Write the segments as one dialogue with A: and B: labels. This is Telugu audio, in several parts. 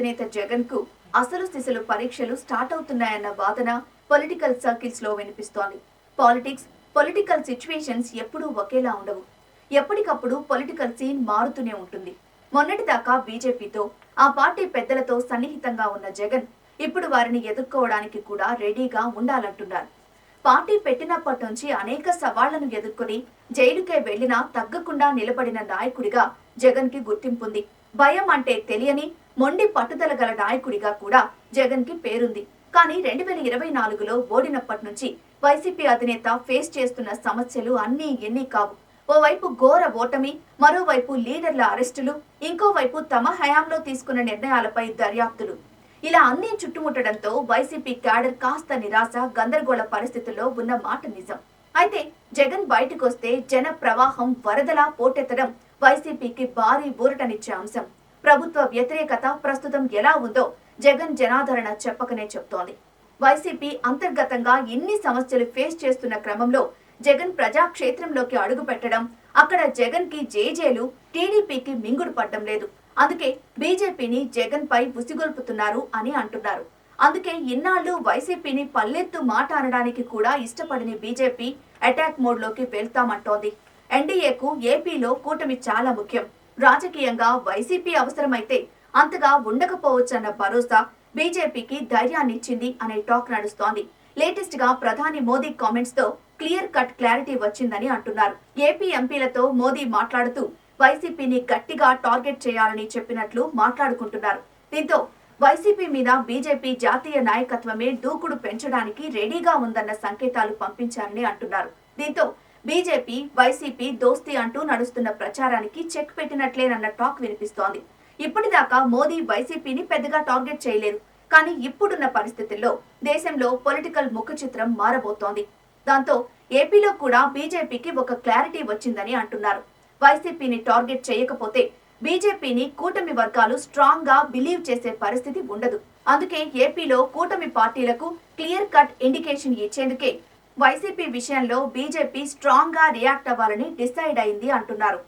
A: అధినేత జగన్ కు అసలు సిసలు పరీక్షలు స్టార్ట్ అవుతున్నాయన్న వాదన పొలిటికల్ సర్కిల్స్ లో వినిపిస్తోంది. పొలిటికల్ సిచ్యువేషన్స్ ఎప్పుడూ ఒకేలా ఉండవు. ఎప్పటికప్పుడు పొలిటికల్ సీన్ మారుతూనే ఉంటుంది. మొన్నటిదాకా బీజేపీతో, ఆ పార్టీ పెద్దలతో సన్నిహితంగా ఉన్న జగన్ ఇప్పుడు వారిని ఎదుర్కోవడానికి కూడా రెడీగా ఉండాలంటున్నారు. పార్టీ పెట్టినప్పటి నుంచి అనేక సవాళ్లను ఎదుర్కొని జైలుకే వెళ్లినా తగ్గకుండా నిలబడిన నాయకుడిగా జగన్ కి గుర్తింపుంది. భయం అంటే తెలియని మొండి పట్టుదల గల నాయకుడిగా కూడా జగన్ కి పేరుంది. కానీ 2024లో ఓడినప్పటి నుంచి వైసీపీ అధినేత ఫేస్ చేస్తున్న సమస్యలు అన్నీ ఎన్ని కావు. ఓవైపు ఘోర ఓటమి, మరోవైపు లీడర్ల అరెస్టులు, ఇంకోవైపు తమ హయాంలో తీసుకున్న నిర్ణయాలపై దర్యాప్తులు. ఇలా అన్నీ చుట్టుముట్టడంతో వైసీపీ క్యాడర్ కాస్త నిరాశ, గందరగోళ పరిస్థితుల్లో ఉన్న మాట నిజం. అయితే జగన్ బయటకొస్తే జన ప్రవాహం వరదలా పోటెత్తడం వైసీపీకి భారీ ఊరటనిచ్చే అంశం. ప్రభుత్వ వ్యతిరేకత ప్రస్తుతం ఎలా ఉందో జగన్ జనాదరణ చెప్పకనే చెప్తోంది. వైసీపీ అంతర్గతంగా ఎన్ని సమస్యలు ఫేస్ చేస్తున్న క్రమంలో జగన్ ప్రజాక్షేత్రంలోకి అడుగు పెట్టడం, అక్కడ జగన్ కి జేజేలు, టీడీపీకి మింగుడు పడ్డం లేదు. అందుకే బీజేపీని జగన్ పై ఉసిగొల్పుతున్నారు అని అంటున్నారు. అందుకే ఇన్నాళ్లు వైసీపీని పల్లెత్తు మాట అనడానికి కూడా ఇష్టపడని బీజేపీ అటాక్ మోడ్ లోకి వెళ్తామంటోంది. ఎన్డీఏకు ఏపీలో కూటమి చాలా ముఖ్యం. రాజకీయంగా వైసీపీ అవసరమైతే అంతగా ఉండకపోవచ్చన్న భరోసా బీజేపీకి ధైర్యాన్నిచ్చింది అనే టాక్ నడుస్తోంది. లేటెస్ట్ గా ప్రధాని మోదీ కామెంట్స్ తో క్లియర్ కట్ క్లారిటీ వచ్చిందని అంటున్నారు. ఏపీ ఎంపీలతో మోదీ మాట్లాడుతూ వైసీపీని గట్టిగా టార్గెట్ చేయాలని చెప్పినట్లు మాట్లాడుకుంటున్నారు. దీంతో వైసీపీ మీద బీజేపీ జాతీయ నాయకత్వమే దూకుడు పెంచడానికి రెడీగా ఉందన్న సంకేతాలు పంపించారని అంటున్నారు. దీంతో బీజేపీ, వైసీపీ దోస్తీ అంటూ నడుస్తున్న ప్రచారానికి చెక్ పెట్టినట్లేనన్న టాక్ వినిపిస్తోంది. ఇప్పటిదాకా మోదీ వైసీపీని పెద్దగా టార్గెట్ చేయలేదు. కానీ ఇప్పుడున్న పరిస్థితుల్లో దేశంలో పొలిటికల్ ముఖ చిత్రం మారబోతోంది. దాంతో ఏపీలో కూడా బీజేపీకి ఒక క్లారిటీ వచ్చిందని అంటున్నారు. వైసీపీని టార్గెట్ చేయకపోతే బీజేపీని కూటమి వర్గాలు స్ట్రాంగ్ గా బిలీవ్ చేసే పరిస్థితి ఉండదు. అందుకే ఏపీలో కూటమి పార్టీలకు క్లియర్ కట్ ఇండికేషన్ ఇచ్చేందుకే వైసీపీ విషయంలో బీజేపీ స్ట్రాంగ్ గా రియాక్ట్ అవ్వాలని డిసైడ్ అయింది అంటున్నారు.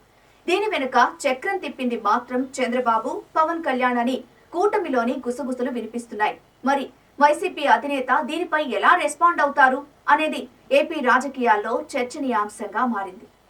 A: దీని వెనుక చక్రం తిప్పింది మాత్రం చంద్రబాబు, పవన్ కళ్యాణ్ అని కూటమిలోని గుసగుసలు వినిపిస్తున్నాయి. మరి వైసీపీ అధినేత దీనిపై ఎలా రెస్పాండ్ అవుతారు అనేది ఏపీ రాజకీయాల్లో చర్చనీయాంశంగా మారింది.